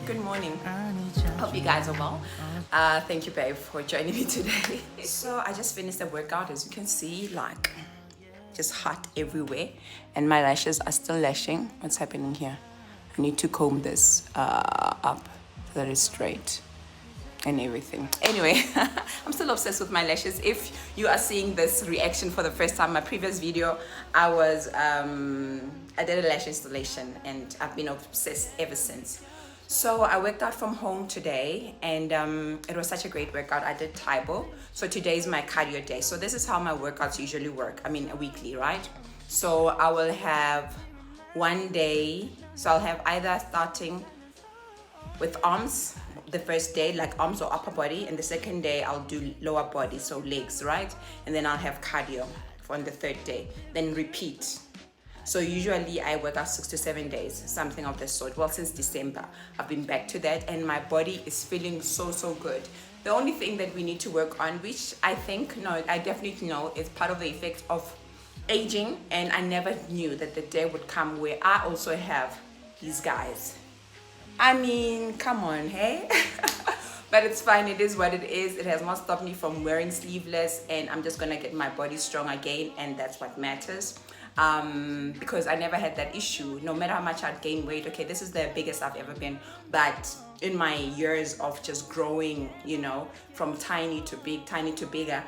Good morning. Hope you guys are well. Thank you, babe, for joining me today. So I just finished the workout. As you can see, like, just hot everywhere. And my lashes are still lashing. What's happening here? I need to comb this up so that it's straight and everything. Anyway, I'm still obsessed with my lashes. If you are seeing this reaction for the first time, my previous video, I did a lash installation and I've been obsessed ever since. So I worked out from home today and it was such a great workout. I did Taibo. So today is my cardio day. So this is how my workouts usually work. I mean, weekly, right? So I will have one day. So I'll have either starting with arms the first day, like arms or upper body, and the second day I'll do lower body, so legs, right? And then I'll have cardio on the third day, then repeat. So usually I work out 6 to 7 days, something of the sort. Well, since December I've been back to that and my body is feeling so good. The only thing that we need to work on, which I definitely know is part of the effect of aging, and I never knew that the day would come where I also have these guys. I mean, come on, hey? But it's fine, it is what it is. It has not stopped me from wearing sleeveless, and I'm just gonna get my body strong again, and that's what matters. Because I never had that issue. No matter how much I'd gain weight, okay, this is the biggest I've ever been, but in my years of just growing, you know, from tiny to bigger,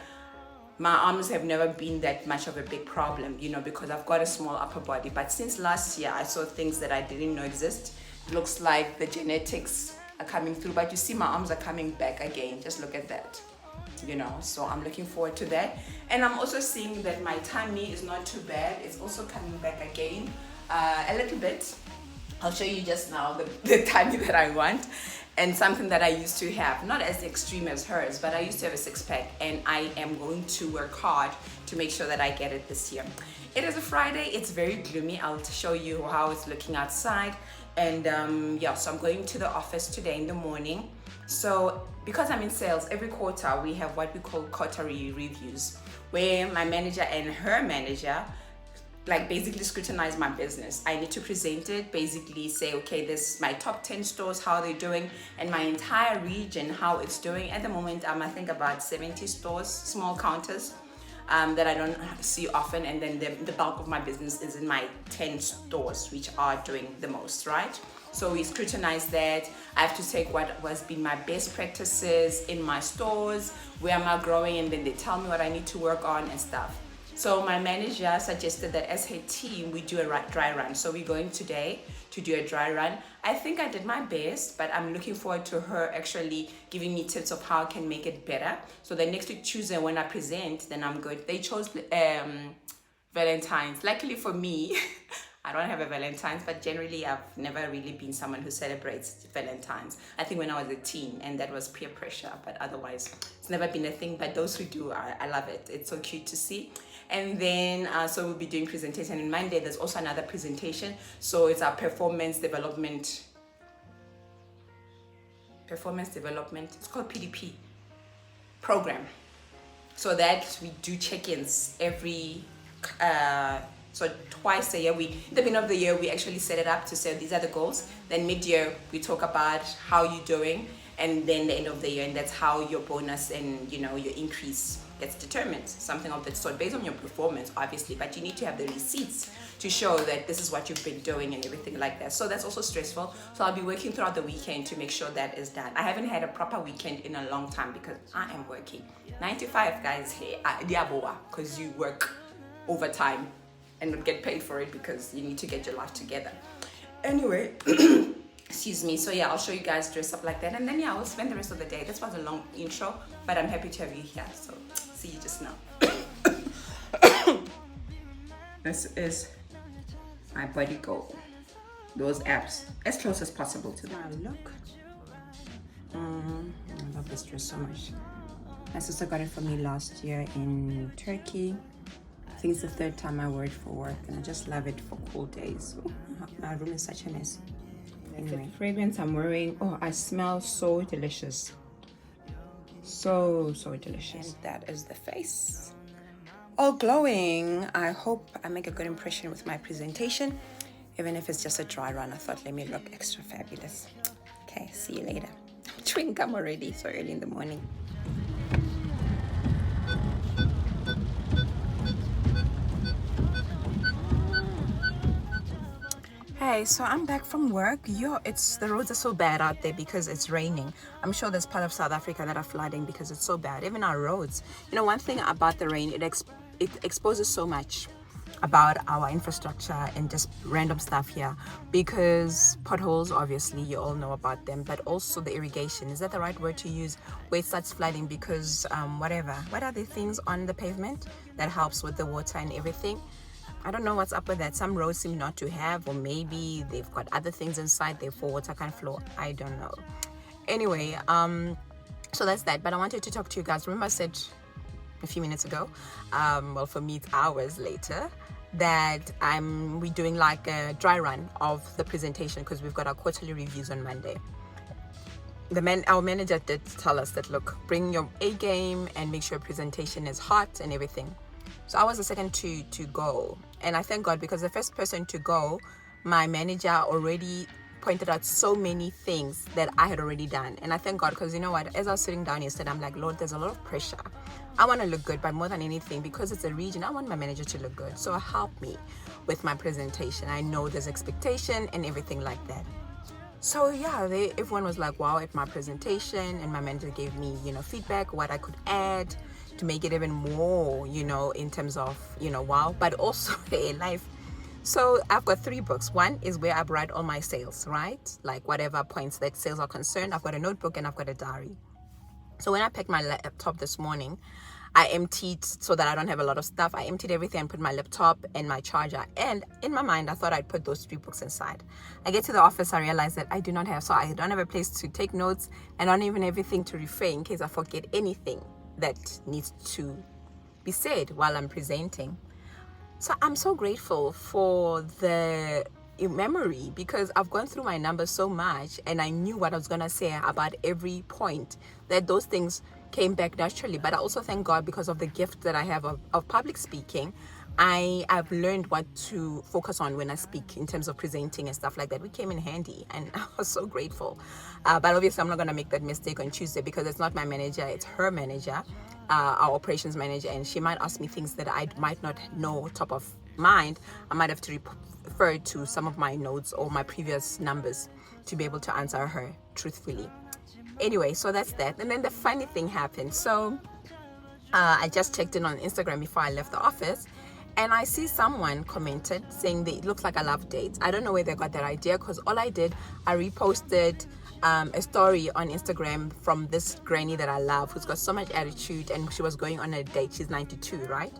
my arms have never been that much of a big problem, you know, because I've got a small upper body. But since last year, I saw things that I didn't know exist. Looks like the genetics are coming through, but you see my arms are coming back again. Just look at that, you know. So I'm looking forward to that, and I'm also seeing that my tummy is not too bad. It's also coming back again a little bit. I'll show you just now the tummy that I want, and something that I used to have, not as extreme as hers, but I used to have a six-pack, and I am going to work hard to make sure that I get it this year. It is a Friday. It's very gloomy. I'll show you how it's looking outside. And yeah, so I'm going to the office today in the morning. So because I'm in sales, every quarter we have what we call quarterly reviews, where my manager and her manager like basically scrutinize my business. I need to present it, basically say, okay, this is my top 10 stores, how they're doing, and my entire region, how it's doing. At the moment, I think about 70 stores, small counters, that I don't see often, and then the bulk of my business is in my 10 stores, which are doing the most, right? So we scrutinize that. I have to take what has been my best practices in my stores, where am I growing, and then they tell me what I need to work on and stuff. So my manager suggested that as her team, we do a dry run. So we're going today to do a dry run. I think I did my best, but I'm looking forward to her actually giving me tips of how I can make it better. So the next week, Tuesday, when I present, then I'm good. They chose Valentines. Luckily for me, I don't have a Valentine's, but generally I've never really been someone who celebrates Valentine's. I think when I was a teen, and that was peer pressure, but otherwise it's never been a thing. But those who do, I love it. It's so cute to see. And then so we'll be doing presentation. And Monday there's also another presentation. So it's our performance development. It's called PDP program. So that we do check-ins every so twice a year. In the beginning of the year, we actually set it up to say these are the goals. Then mid-year, we talk about how you're doing, and then the end of the year, and that's how your bonus and, you know, your increase gets determined. Something of that sort, based on your performance, obviously, but you need to have the receipts to show that this is what you've been doing and everything like that. So that's also stressful. So I'll be working throughout the weekend to make sure that is done. I haven't had a proper weekend in a long time because I am working 9 to 5, guys. Hey, because you work overtime and don't get paid for it because you need to get your life together. Anyway, excuse me. So yeah, I'll show you guys dress up like that, and then yeah, I'll spend the rest of the day. This was a long intro, but I'm happy to have you here. So see you just now. This is my body goal. Those abs as close as possible to that look. I love this dress so much. My sister got it for me last year in Turkey. I think it's the 3rd time I wear it for work, and I just love it for cool days. Oh, my room is such a mess. Anyway, the fragrance I'm wearing, oh, I smell so delicious. So delicious. And that is the face. All glowing. I hope I make a good impression with my presentation. Even if it's just a dry run, I thought, let me look extra fabulous. Okay. Okay, see you later. I'm chewing gum already, so early in the morning. Hey, so I'm back from work. The roads are so bad out there because it's raining. I'm sure there's part of South Africa that are flooding because it's so bad. Even our roads. You know, one thing about the rain, it exposes so much about our infrastructure and just random stuff here, because potholes, obviously you all know about them, but also the irrigation, is that the right word to use, where it starts flooding because what are the things on the pavement that helps with the water and everything? I don't know what's up with that. Some roads seem not to have, or maybe they've got other things inside, therefore water can't flow. I don't know. Anyway, so that's that. But I wanted to talk to you guys. Remember I said a few minutes ago, well, for me it's hours later, that we're doing like a dry run of the presentation because we've got our quarterly reviews on Monday. Our manager did tell us that, look, bring your A game and make sure your presentation is hot and everything. So I was the second to go, and I thank God, because the first person to go, my manager already pointed out so many things that I had already done. And I thank God, because you know what, as I was sitting down yesterday, I'm like, Lord, there's a lot of pressure. I want to look good, but more than anything, because it's a region, I want my manager to look good. So help me with my presentation. I know there's expectation and everything like that. So yeah, everyone was like, wow, at my presentation, and my manager gave me, feedback, what I could add to make it even more, in terms of, wow, but also life. So I've got 3 books. One is where I write all my sales, right? Like whatever points that sales are concerned. I've got a notebook and I've got a diary. So when I packed my laptop this morning, I emptied, so that I don't have a lot of stuff, I emptied everything and put my laptop and my charger. And in my mind, I thought I'd put those 3 books inside. I get to the office, I realize that I don't have a place to take notes, and I don't even have everything to refer in case I forget anything that needs to be said while I'm presenting. So I'm so grateful for the memory, because I've gone through my numbers so much and I knew what I was going to say about every point, that those things came back naturally. But I also thank God, because of the gift that I have of public speaking, I've learned what to focus on when I speak in terms of presenting and stuff like that. We came in handy, and I was so grateful. But obviously, I'm not going to make that mistake on Tuesday, because it's not my manager, it's her manager, our operations manager, and she might ask me things that I might not know top of mind. I might have to refer to some of my notes or my previous numbers to be able to answer her truthfully. Anyway, so that's that. And then the funny thing happened. So I just checked in on Instagram before I left the office, and I see someone commented saying that it looks like I love dates. I don't know where they got that idea, because all I reposted a story on Instagram from this granny that I love, who's got so much attitude, and she was going on a date. She's 92, right?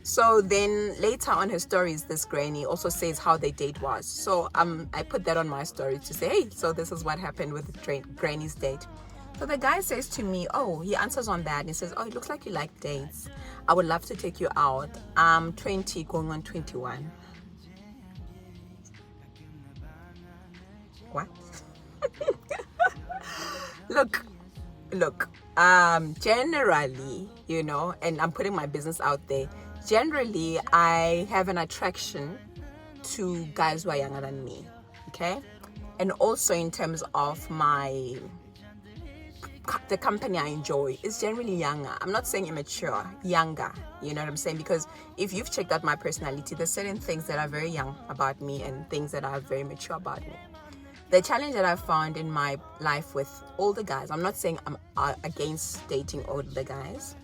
So then later on her stories, this granny also says how their date was. So I put that on my story to say, hey, so this is what happened with granny's date. So the guy says to me, he answers on that, and he says, it looks like you like dates. I would love to take you out. I'm 20 going on 21. What? Look, generally, and I'm putting my business out there, generally I have an attraction to guys who are younger than me, okay? And also in terms of the company I enjoy is generally younger. I'm not saying immature, younger, you know what I'm saying? Because if you've checked out my personality, there's certain things that are very young about me and things that are very mature about me. The challenge that I've found in my life with older guys, I'm not saying I'm against dating older guys,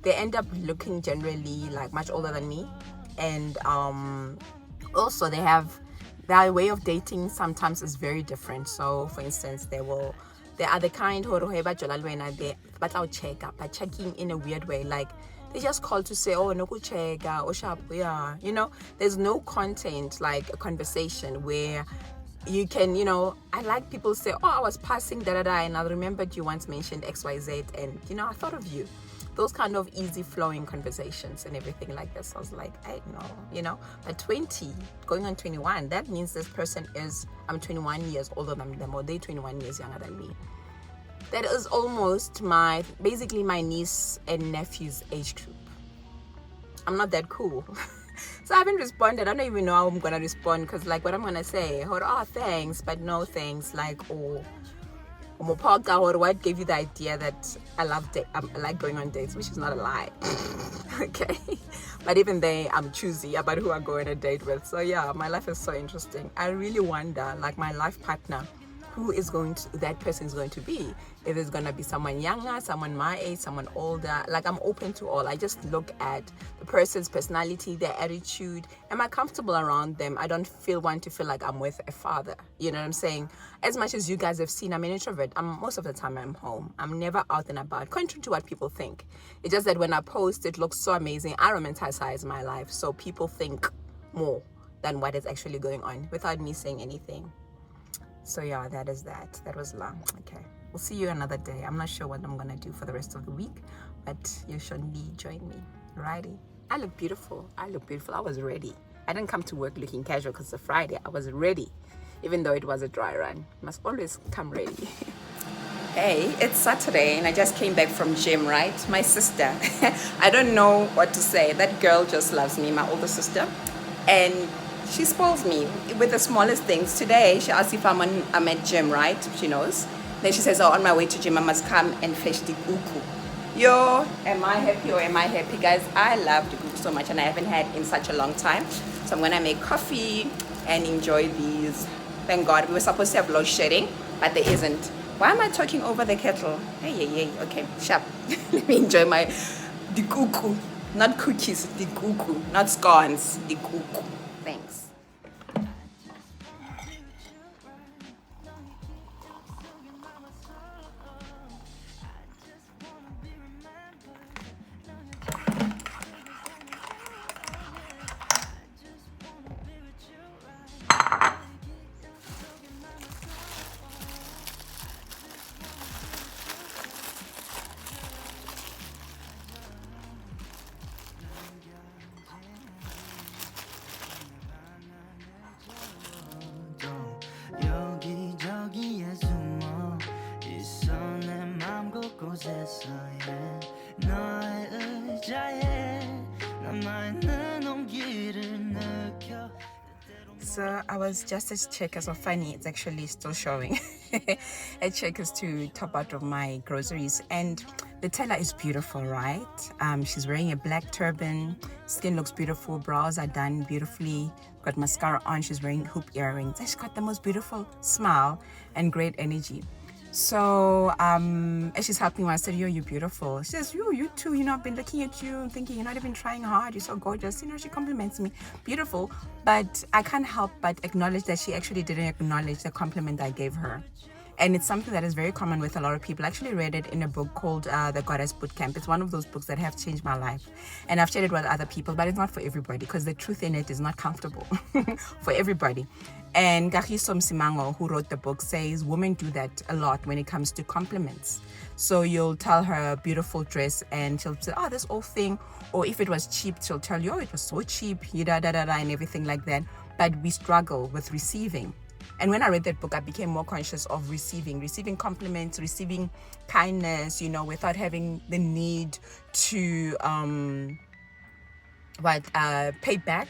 they end up looking generally like much older than me, and also their way of dating sometimes is very different. So for instance, they are the kind who are checking in a weird way, like they just call to say, no go check, sharp, yeah, there's no content, like a conversation where you can, I like people say, I was passing and I remembered you once mentioned XYZ, and I thought of you. Those kind of easy flowing conversations and everything like this. I was like, I know, at 20 going on 21, that means this person I'm 21 years older than them, or they're 21 years younger than me. That is almost basically my niece and nephew's age group. I'm not that cool. So I haven't responded. I don't even know how I'm gonna respond, because like what I'm gonna say, thanks, but no thanks, like, or what gave you the idea that I like going on dates, which is not a lie. Okay, but even then I'm choosy about who I go on a date with. So yeah, my life is so interesting. I really wonder, like, my life partner, that person is going to be. If it's going to be someone younger, someone my age, someone older. Like, I'm open to all. I just look at the person's personality, their attitude. Am I comfortable around them? I don't want to feel like I'm with a father. You know what I'm saying? As much as you guys have seen, I'm an introvert. Most of the time I'm home. I'm never out and about, contrary to what people think. It's just that when I post, it looks so amazing. I romanticize my life, so people think more than what is actually going on without me saying anything. So yeah, that is that. That was long. Okay, we'll see you another day. I'm not sure what I'm gonna do for the rest of the week, but you should join me. Righty. I look beautiful. I was ready. I didn't come to work looking casual because it's a Friday. I was ready, even though it was a dry run. Must always come ready. Hey, it's Saturday and I just came back from gym, right? My sister, I don't know what to say. That girl just loves me, my older sister, and she spoils me with the smallest things. Today, she asked if I'm at gym, right? She knows. Then she says, oh, on my way to gym, I must come and fetch the kuku. Yo, am I happy or am I happy? Guys, I love the kuku so much and I haven't had in such a long time. So I'm going to make coffee and enjoy these. Thank God. We were supposed to have load shedding, but there isn't. Why am I talking over the kettle? Hey. Okay, sharp. Let me enjoy the kuku. Not cookies, the kuku. Not scones, the kuku. Thanks. So I was just at Checkers, or funny, it's actually still showing at Checkers to top out of my groceries, and the teller is beautiful, right? She's wearing a black turban, skin looks beautiful, brows are done beautifully, got mascara on, she's wearing hoop earrings, and she's got the most beautiful smile and great energy. So as she's helping me, I said, yo, you're beautiful. She says, you too, I've been looking at you and thinking you're not even trying hard, you're so gorgeous. She compliments me, beautiful. But I can't help but acknowledge that she actually didn't acknowledge the compliment I gave her. And it's something that is very common with a lot of people. I actually read it in a book called The Goddess Bootcamp. It's one of those books that have changed my life. And I've shared it with other people, but it's not for everybody because the truth in it is not comfortable for everybody. And Kagiso Msimango, who wrote the book, says women do that a lot when it comes to compliments. So you'll tell her a beautiful dress and she'll say, oh, this old thing. Or if it was cheap, she'll tell you, oh, it was so cheap, and everything like that. But we struggle with receiving. And when I read that book, I became more conscious of receiving compliments, receiving kindness, without having the need to pay back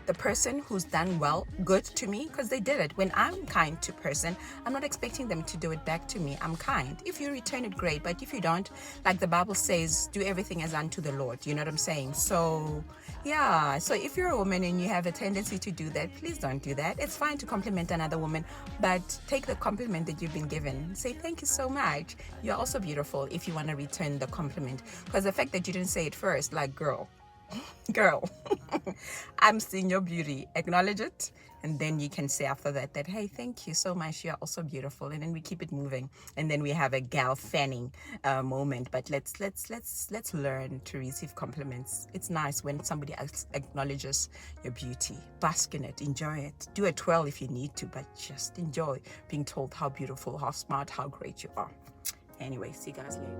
the person who's done good to me, because they did it. When I'm kind to a person, I'm not expecting them to do it back to me. I'm kind. If you return it, great. But if you don't, like the Bible says, do everything as unto the Lord. You know what I'm saying? So yeah. So if you're a woman and you have a tendency to do that, please don't do that. It's fine to compliment another woman, but take the compliment that you've been given. Say, thank you so much. You're also beautiful if you want to return the compliment. Because the fact that you didn't say it first, like, girl, I'm seeing your beauty. Acknowledge it, and then you can say after that, hey, thank you so much, you're also beautiful, and then we keep it moving, and then we have a gal fanning moment. But let's learn to receive compliments. It's nice when somebody else acknowledges your beauty. Bask in it, enjoy it, do a twirl if you need to, but just enjoy being told how beautiful, how smart, how great you are. Anyway, see you guys later.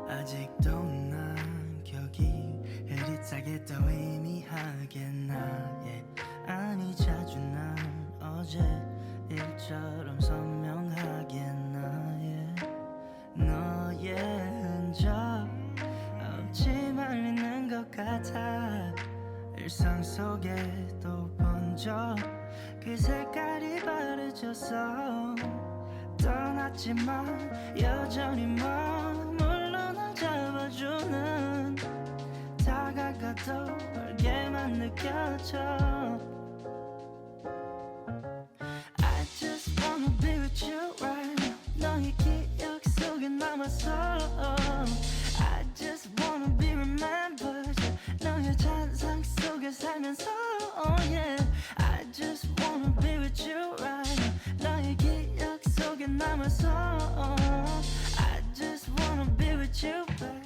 아직도 난 격이 흐릿하게 더 의미하겠나 아니 자주 난 어제 일처럼 선명하겠나 너의 흔적 것 같아 일상 속에 또 번져 그 색깔이 바래졌어 떠났지만 여전히 머물러 날 잡아주는 다가가도 멀게만 느껴져 I just wanna be with you right now 너의 기억 속에 남았어 I just wanna be remembered 너의 잔상 속에 살면서 oh yeah I just wanna be with you right now 너의 기억 속에 남았어 I just wanna be with you babe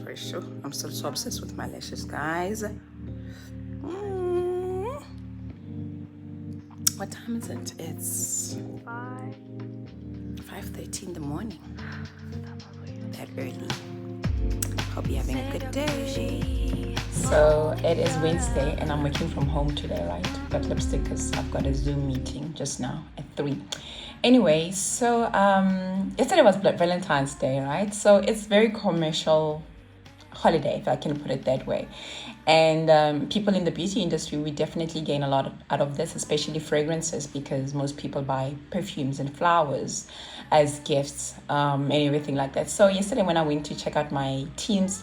fresh. Oh, I'm still so obsessed with my lashes, guys. What time is it? It's 5:30 in the morning. That early. Hope you're having a good day. So it is Wednesday and I'm working from home today, right? Got lipstick because I've got a Zoom meeting just now at 3. Anyway, so yesterday was Valentine's Day, right? So it's very commercial holiday, if I can put it that way. And people in the beauty industry, we definitely gain a lot out of this, especially fragrances, because most people buy perfumes and flowers as gifts and everything like that. So yesterday when I went to check out my teams,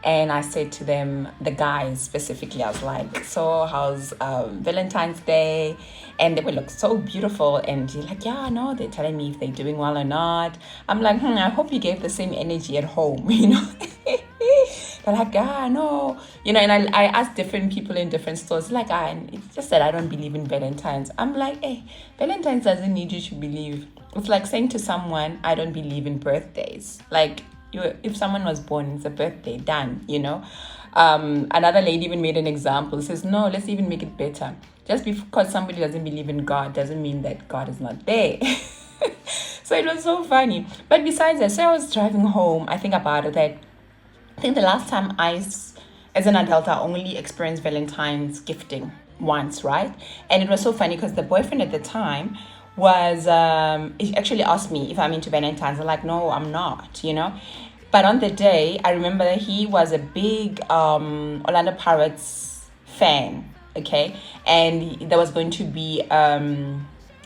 and I said to them, the guys specifically, I was like, so how's Valentine's Day? And they would look so beautiful. And they're like, yeah, no, they're telling me if they're doing well or not. I'm like, I hope you gave the same energy at home, you know? They're like, no. You know, and I asked different people in different stores, like, it's just that I don't believe in Valentine's. I'm like, hey, Valentine's doesn't need you to believe. It's like saying to someone, I don't believe in birthdays. Like, if someone was born, it's a birthday, done, you know. Another lady even made an example, says, no, let's even make it better. Just because somebody doesn't believe in God doesn't mean that God is not there. So it was so funny. But besides that, so I was driving home, I think about it, that I think the last time as an adult, I only experienced Valentine's gifting once, right? And it was so funny because the boyfriend at the time was, he actually asked me if I'm into Valentine's. I'm like, no, I'm not, you know. But on the day, I remember that he was a big Orlando Pirates fan, okay? And there was going to be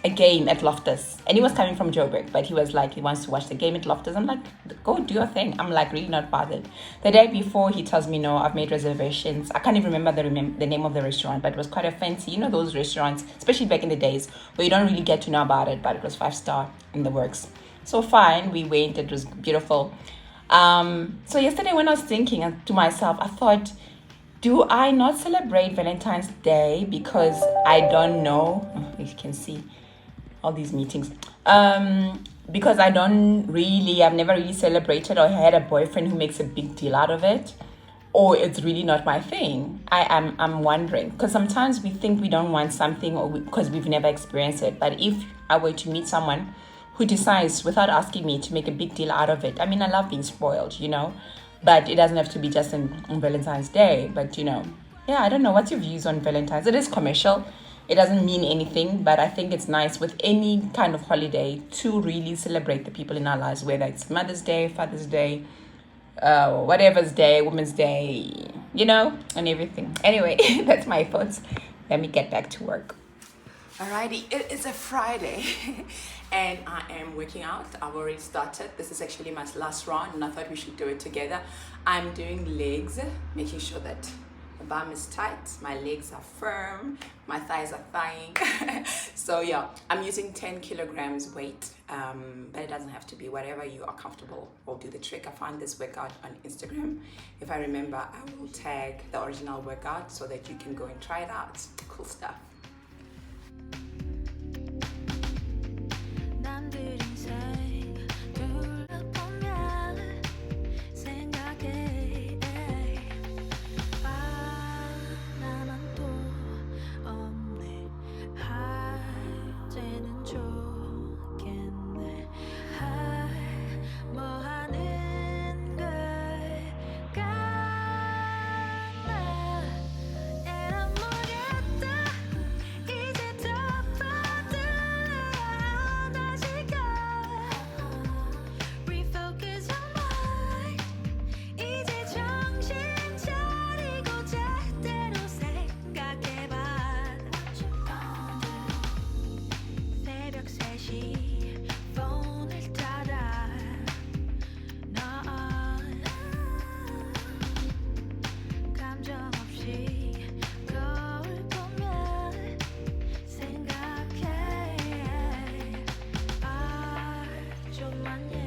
a game at Loftus, and he was coming from Joburg, but he was like, he wants to watch the game at Loftus. I'm like, go do your thing. I'm like, really not bothered. The day before, he tells me, no, I've made reservations. I can't even remember the name of the restaurant, but it was quite a fancy, those restaurants, especially back in the days where you don't really get to know about it, but it was 5-star in the works. So fine, we went. It was beautiful. So yesterday when I was thinking to myself, I thought, do I not celebrate Valentine's Day because I don't know? You can see all these meetings. Because I've never really celebrated or had a boyfriend who makes a big deal out of it, or it's really not my thing. I'm wondering, because sometimes we think we don't want something because we've never experienced it. But if I were to meet someone who decides without asking me to make a big deal out of it, I mean, I love being spoiled, but it doesn't have to be just on Valentine's Day. But yeah, I don't know. What's your views on Valentine's? It is commercial. It doesn't mean anything, but I think it's nice with any kind of holiday to really celebrate the people in our lives, whether it's Mother's Day, Father's Day, whatever's day, Women's Day, and everything. Anyway, that's my thoughts. Let me get back to work. Alrighty, it is a Friday and I am working out. I've already started. This is actually my last round and I thought we should do it together. I'm doing legs, making sure that the bum is tight, my legs are firm, my thighs are thighing. So yeah, I'm using 10 kilograms weight, but it doesn't have to be. Whatever you are comfortable will do the trick. I found this workout on Instagram. If I remember, I will tag the original workout so that you can go and try it out. Cool stuff. 남들 인생 둘러보면 생각해 나만 또 없네 할 때는 좋겠네 뭐 하는 걸까 나 에라 모르겠다 이제 더 Refocus your mind. 이제 정신 차리고 제대로 생각해봐. 새벽 3시 폰을 따라 넌 감정 없이 거울 보면 생각해 좀만 해.